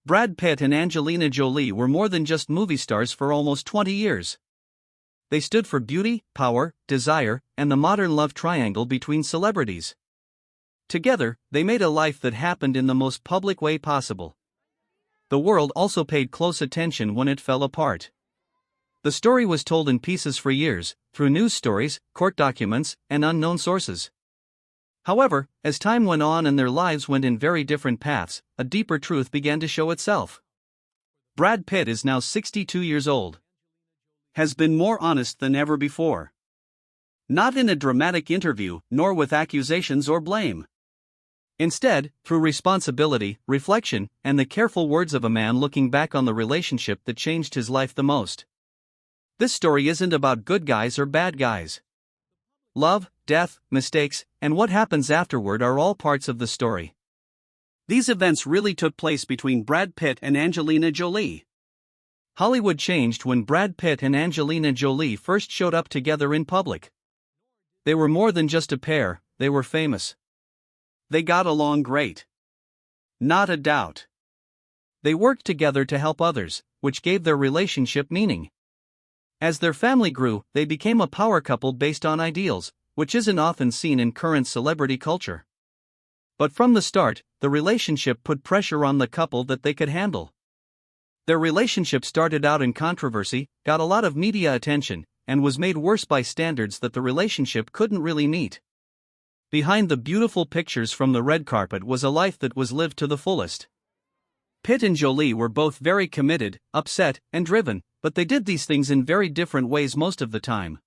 Brad Pitt and Angelina Jolie were more than just movie stars for almost 20 years. They stood for beauty, power, desire, and the modern love triangle between celebrities. Together, they made a life that happened in the most public way possible. The world also paid close attention when it fell apart. The story was told in pieces for years, through news stories, court documents, and unknown sources. However, as time went on and their lives went in very different paths, a deeper truth began to show itself. Brad Pitt is now 62 years old. Has been more honest than ever before. Not in a dramatic interview, nor with accusations or blame. Instead, through responsibility, reflection, and the careful words of a man looking back on the relationship that changed his life the most. This story isn't about good guys or bad guys. Love, death, mistakes, and what happens afterward are all parts of the story. These events really took place between Brad Pitt and Angelina Jolie. Hollywood changed when Brad Pitt and Angelina Jolie first showed up together in public. They were more than just a pair, they were famous. They got along great. Not a doubt. They worked together to help others, which gave their relationship meaning. As their family grew, they became a power couple based on ideals, which isn't often seen in current celebrity culture. But from the start, the relationship put pressure on the couple that they could handle. Their relationship started out in controversy, got a lot of media attention, and was made worse by standards that the relationship couldn't really meet. Behind the beautiful pictures from the red carpet was a life that was lived to the fullest. Pitt and Jolie were both very committed, upset, and driven, but they did these things in very different ways most of the time.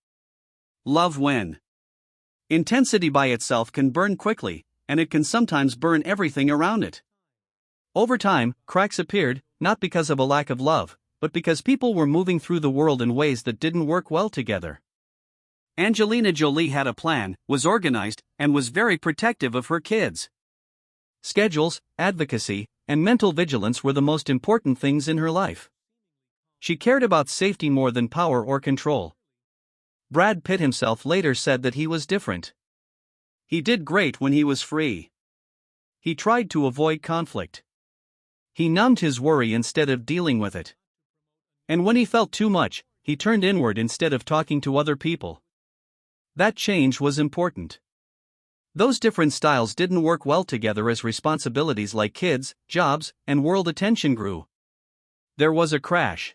Love when intensity by itself can burn quickly, and it can sometimes burn everything around it. Over time, cracks appeared, not because of a lack of love, but because people were moving through the world in ways that didn't work well together. Angelina Jolie had a plan, was organized, and was very protective of her kids. Schedules, advocacy, and mental vigilance were the most important things in her life. She cared about safety more than power or control. Brad Pitt himself later said that he was different. He did great when he was free. He tried to avoid conflict. He numbed his worry instead of dealing with it. And when he felt too much, he turned inward instead of talking to other people. That change was important. Those different styles didn't work well together as responsibilities like kids, jobs, and world attention grew. There was a crash.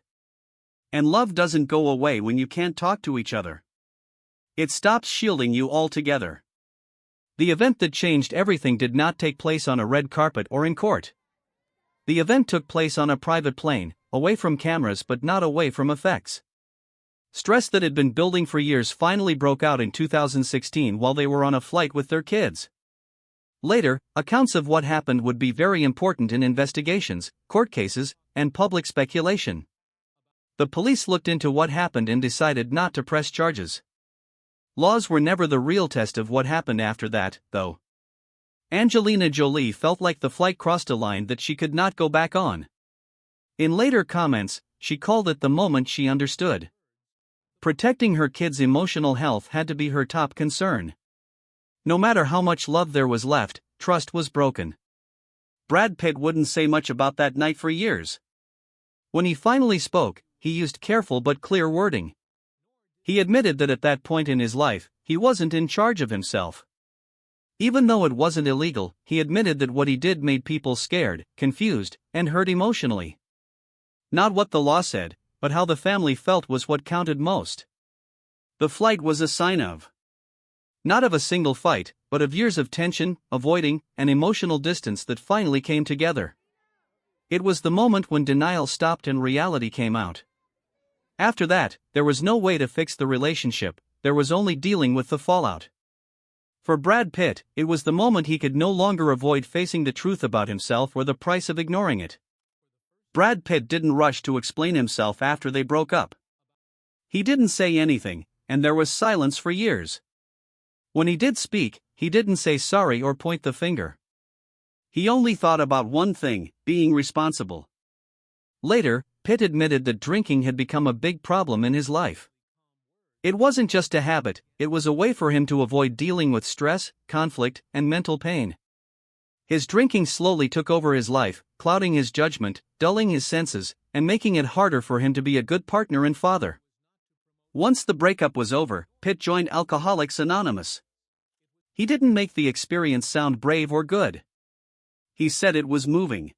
And love doesn't go away when you can't talk to each other. It stops shielding you altogether. The event that changed everything did not take place on a red carpet or in court. The event took place on a private plane, away from cameras but not away from effects. Stress that had been building for years finally broke out in 2016 while they were on a flight with their kids. Later, accounts of what happened would be very important in investigations, court cases, and public speculation. The police looked into what happened and decided not to press charges. Laws were never the real test of what happened after that, though. Angelina Jolie felt like the flight crossed a line that she could not go back on. In later comments, she called it the moment she understood. Protecting her kids' emotional health had to be her top concern. No matter how much love there was left, trust was broken. Brad Pitt wouldn't say much about that night for years. When he finally spoke, he used careful but clear wording. He admitted that at that point in his life, he wasn't in charge of himself. Even though it wasn't illegal, he admitted that what he did made people scared, confused, and hurt emotionally. Not what the law said, but how the family felt was what counted most. The flight was a sign of, not of a single fight, but of years of tension, avoiding, and emotional distance that finally came together. It was the moment when denial stopped and reality came out. After that, there was no way to fix the relationship, there was only dealing with the fallout. For Brad Pitt, it was the moment he could no longer avoid facing the truth about himself or the price of ignoring it. Brad Pitt didn't rush to explain himself after they broke up. He didn't say anything, and there was silence for years. When he did speak, he didn't say sorry or point the finger. He only thought about one thing, being responsible. Later, Pitt admitted that drinking had become a big problem in his life. It wasn't just a habit, it was a way for him to avoid dealing with stress, conflict, and mental pain. His drinking slowly took over his life, clouding his judgment, dulling his senses, and making it harder for him to be a good partner and father. Once the breakup was over, Pitt joined Alcoholics Anonymous. He didn't make the experience sound brave or good. He said it was moving.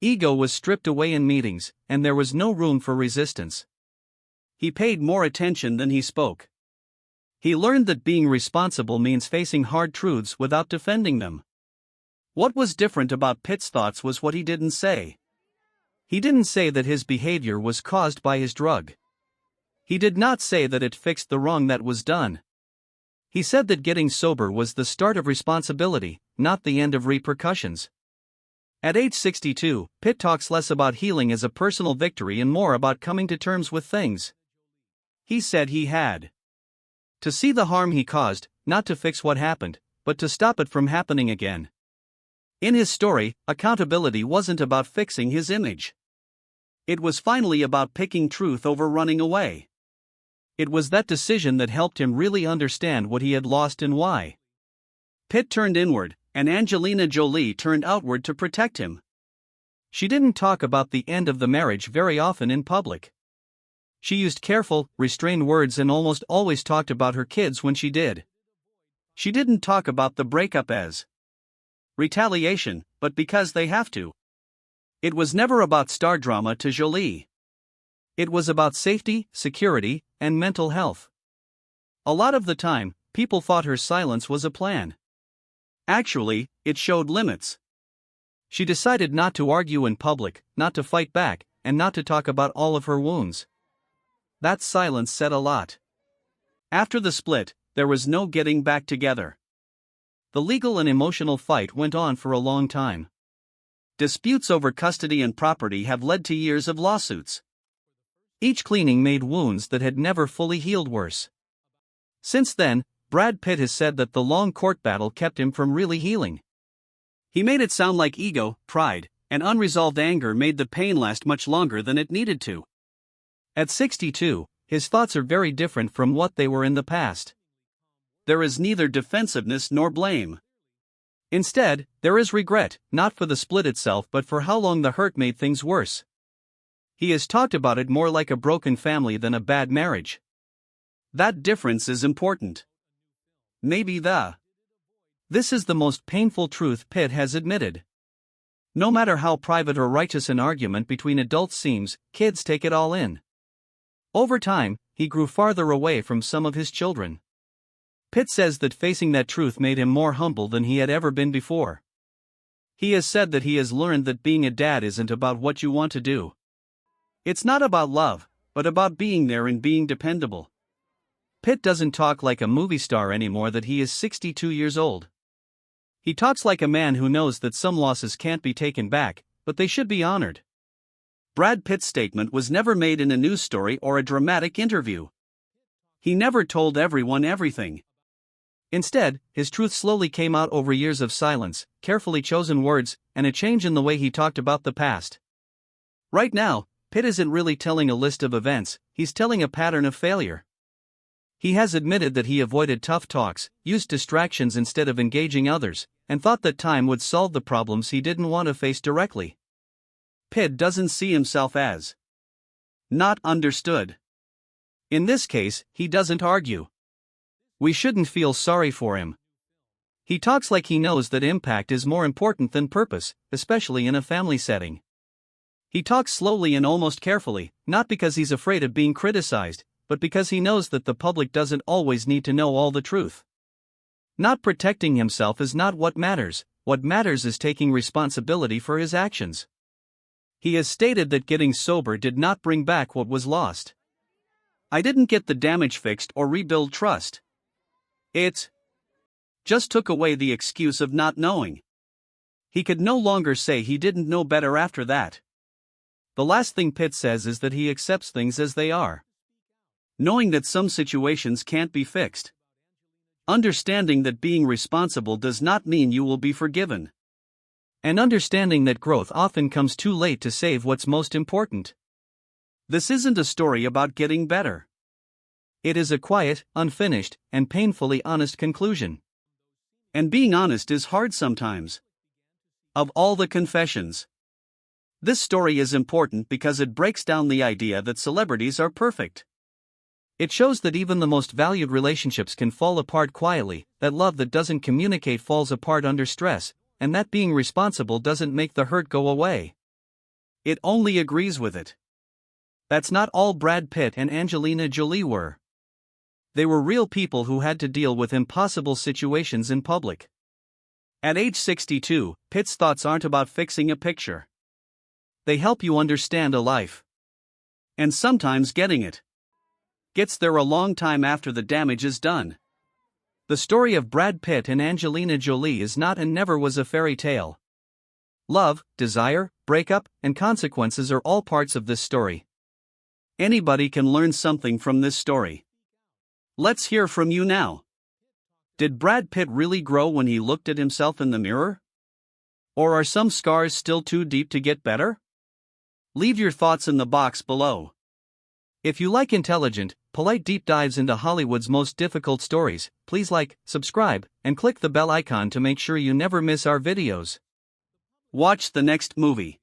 Ego was stripped away in meetings, and there was no room for resistance. He paid more attention than he spoke. He learned that being responsible means facing hard truths without defending them. What was different about Pitt's thoughts was what he didn't say. He didn't say that his behavior was caused by his drug. He did not say that it fixed the wrong that was done. He said that getting sober was the start of responsibility, not the end of repercussions. At age 62, Pitt talks less about healing as a personal victory and more about coming to terms with things. He said he had to see the harm he caused, not to fix what happened, but to stop it from happening again. In his story, accountability wasn't about fixing his image. It was finally about picking truth over running away. It was that decision that helped him really understand what he had lost and why. Pitt turned inward, and Angelina Jolie turned outward to protect him. She didn't talk about the end of the marriage very often in public. She used careful, restrained words and almost always talked about her kids when she did. She didn't talk about the breakup as retaliation, but because they have to. It was never about star drama to Jolie. It was about safety, security, and mental health. A lot of the time, people thought her silence was a plan. Actually, it showed limits. She decided not to argue in public, not to fight back, and not to talk about all of her wounds. That silence said a lot. After the split, there was no getting back together. The legal and emotional fight went on for a long time. Disputes over custody and property have led to years of lawsuits. Each cleaning made wounds that had never fully healed worse. Since then, Brad Pitt has said that the long court battle kept him from really healing. He made it sound like ego, pride, and unresolved anger made the pain last much longer than it needed to. At 62, his thoughts are very different from what they were in the past. There is neither defensiveness nor blame. Instead, there is regret, not for the split itself but for how long the hurt made things worse. He has talked about it more like a broken family than a bad marriage. That difference is important. Maybe this is the most painful truth Pitt has admitted. No matter how private or righteous an argument between adults seems, kids take it all in. Over time, he grew farther away from some of his children. Pitt says that facing that truth made him more humble than he had ever been before. He has said that he has learned that being a dad isn't about what you want to do. It's not about love, but about being there and being dependable. Pitt doesn't talk like a movie star anymore that he is 62 years old. He talks like a man who knows that some losses can't be taken back, but they should be honored. Brad Pitt's statement was never made in a news story or a dramatic interview. He never told everyone everything. Instead, his truth slowly came out over years of silence, carefully chosen words, and a change in the way he talked about the past. Right now, Pitt isn't really telling a list of events, he's telling a pattern of failure. He has admitted that he avoided tough talks, used distractions instead of engaging others, and thought that time would solve the problems he didn't want to face directly. Pitt doesn't see himself as not understood. In this case, he doesn't argue. We shouldn't feel sorry for him. He talks like he knows that impact is more important than purpose, especially in a family setting. He talks slowly and almost carefully, not because he's afraid of being criticized, but because he knows that the public doesn't always need to know all the truth. Not protecting himself is not what matters is taking responsibility for his actions. He has stated that getting sober did not bring back what was lost. I didn't get the damage fixed or rebuild trust. It just took away the excuse of not knowing. He could no longer say he didn't know better after that. The last thing Pitt says is that he accepts things as they are. Knowing that some situations can't be fixed. Understanding that being responsible does not mean you will be forgiven. And understanding that growth often comes too late to save what's most important. This isn't a story about getting better. It is a quiet, unfinished, and painfully honest conclusion. And being honest is hard sometimes. Of all the confessions. This story is important because it breaks down the idea that celebrities are perfect. It shows that even the most valued relationships can fall apart quietly, that love that doesn't communicate falls apart under stress, and that being responsible doesn't make the hurt go away. It only agrees with it. That's not all Brad Pitt and Angelina Jolie were. They were real people who had to deal with impossible situations in public. At age 62, Pitt's thoughts aren't about fixing a picture. They help you understand a life. And sometimes getting it gets there a long time after the damage is done. The story of Brad Pitt and Angelina Jolie is not and never was a fairy tale. Love, desire, breakup, and consequences are all parts of this story. Anybody can learn something from this story. Let's hear from you now. Did Brad Pitt really grow when he looked at himself in the mirror? Or are some scars still too deep to get better? Leave your thoughts in the box below. If you like intelligent, polite deep dives into Hollywood's most difficult stories, please like, subscribe, and click the bell icon to make sure you never miss our videos. Watch the next movie.